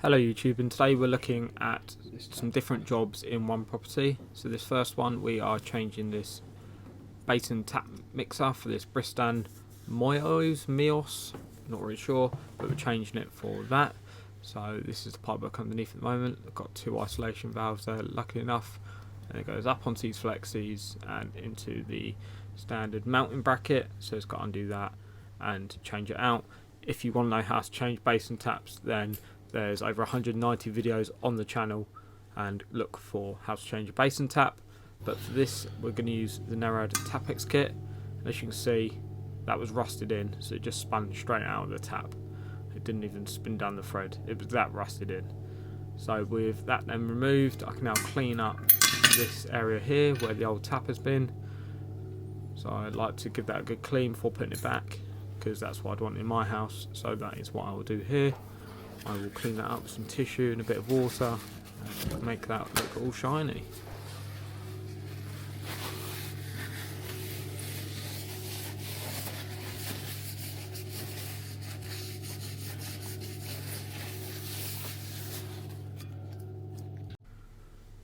Hello YouTube, and today we're looking at some different jobs in one property. So this first one, we are changing this basin tap mixer for this Bristan Mios, not really sure, but we're changing it for that. So this is the pipework underneath at the moment. I've got two isolation valves there, luckily enough, and it goes up onto these flexies and into the standard mounting bracket, so it's got to undo that and change it out. If you want to know how to change basin taps, then there's over 190 videos on the channel, and look for how to change a basin tap. But for this, we're going to use the narrowed Tapex kit. As you can see, that was rusted in, so it just spun straight out of the tap. It didn't even spin down the thread, it was that rusted in. So with that then removed, I can now clean up this area here where the old tap has been. So I'd like to give that a good clean before putting it back, because that's what I'd want in my house. So that is what I will do here. I will clean that up with some tissue and a bit of water and make that look all shiny.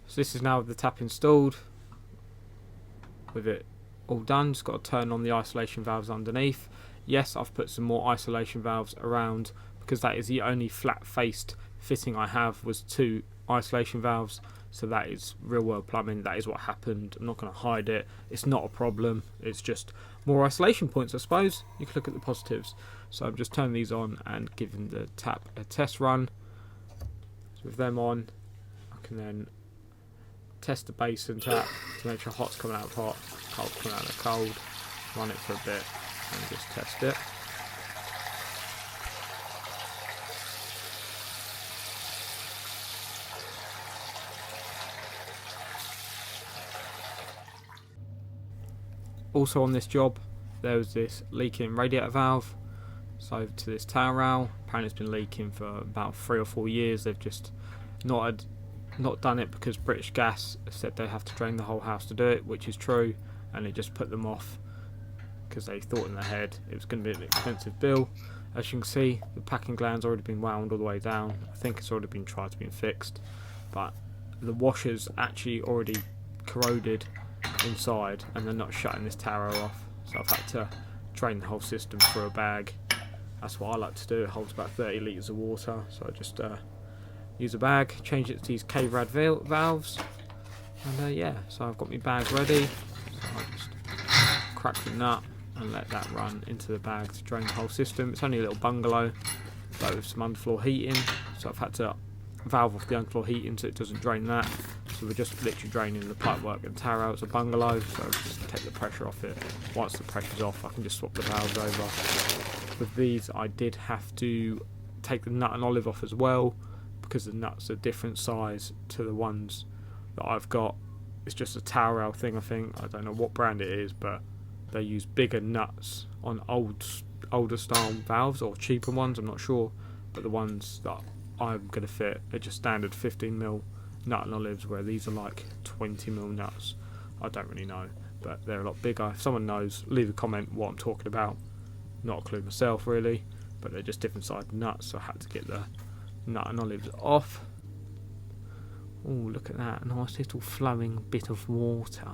So this is now with the tap installed. With it all done, just got to turn on the isolation valves underneath. Yes, I've put some more isolation valves around, because that is the only flat-faced fitting I have, was two isolation valves. So that is real world plumbing, that is what happened. I'm not going to hide it, it's not a problem, it's just more isolation points, I suppose. You can look at the positives. So I'm just turning these on and giving the tap a test run. So with them on, I can then test the basin tap to make sure hot's coming out of hot, cold's coming out of cold, run it for a bit and just test it. Also on this job, there was this leaking radiator valve. So to this towel rail, apparently it's been leaking for about 3 or 4 years. They've just not done it because British Gas said they have to drain the whole house to do it, which is true, and it just put them off because they thought in their head it was going to be an expensive bill. As you can see, the packing gland's already been wound all the way down. I think it's already been tried to be fixed, but the washer's actually already corroded inside and they're not shutting this tower off, so I've had to drain the whole system through a bag. That's what I like to do. It holds about 30 litres of water, so I just use a bag, change it to these K-rad valves, and yeah, so I've got my bag ready. So I just crack the nut and let that run into the bag to drain the whole system. It's only a little bungalow, but with some underfloor heating, so I've had to valve off the underfloor heating so it doesn't drain that. So we're just literally draining the pipework and tower out. It's a bungalow, so I'll just take the pressure off it. Once the pressure's off, I can just swap the valves over. With these, I did have to take the nut and olive off as well, because the nuts are different size to the ones that I've got. It's just a tower rail thing, I think. I don't know what brand it is, but they use bigger nuts on older style valves, or cheaper ones, I'm not sure. But the ones that I'm going to fit are just standard 15mm nut and olives, where these are like 20mm nuts. I don't really know, but they're a lot bigger. If someone knows, leave a comment what I'm talking about. Not a clue myself really, but they're just different sized nuts, so I had to get the nut and olives off. Oh, look at that, nice little flowing bit of water.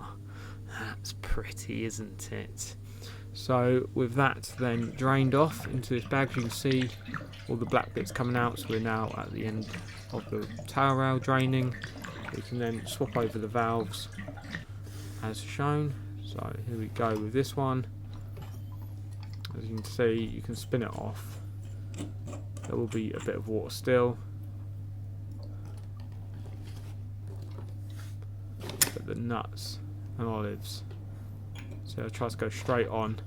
That's pretty, isn't it? So with that then drained off into this bag, you can see all the black bits coming out. So we're now at the end of the tower rail draining. We can then swap over the valves as shown. So here we go with this one. As you can see, you can spin it off. There will be a bit of water still, but the nuts and olives, so I try to go straight on,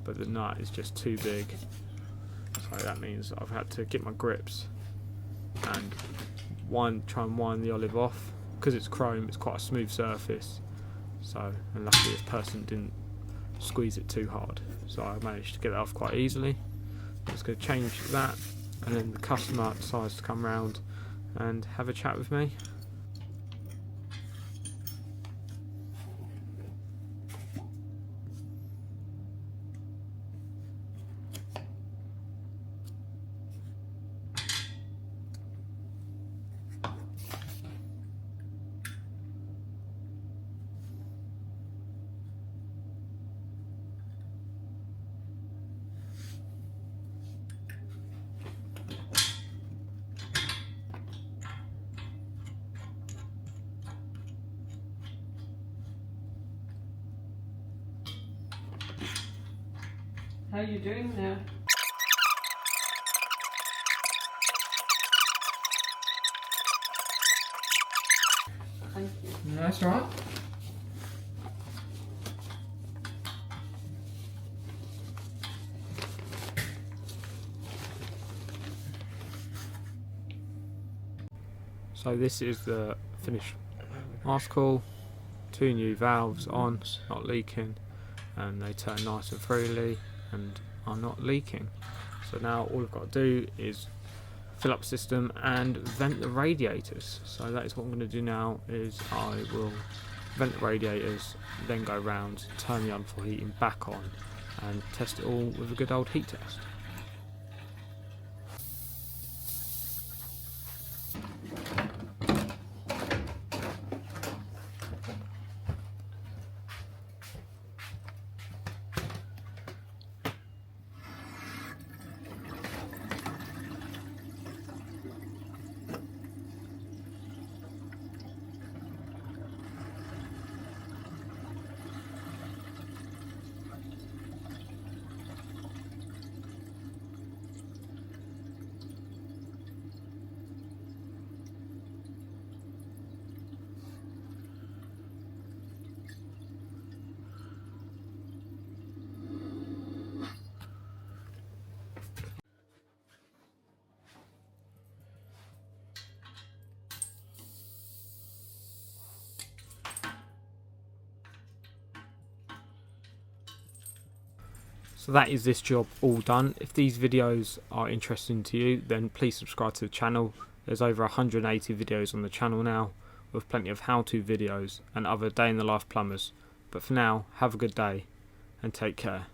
but the nut is just too big, so that means I've had to get my grips and try and wind the olive off. Because it's chrome, it's quite a smooth surface, so, and luckily this person didn't squeeze it too hard, so I managed to get it off quite easily. I'm just going to change that, and then the customer decides to come round and have a chat with me. How are you doing there? Thank you. Yeah, that's all right. So this is the finished article. 2 new valves on, not leaking, and they turn nice and freely and are not leaking. So now all I've got to do is fill up the system and vent the radiators. So that is what I'm going to do now. Is I will vent the radiators, then go around, turn the underfloor heating back on, and test it all with a good old heat test. So that is this job all done. If these videos are interesting to you, then please subscribe to the channel. There's over 180 videos on the channel now, with plenty of how-to videos and other day in the life plumbers. But for now, have a good day and take care.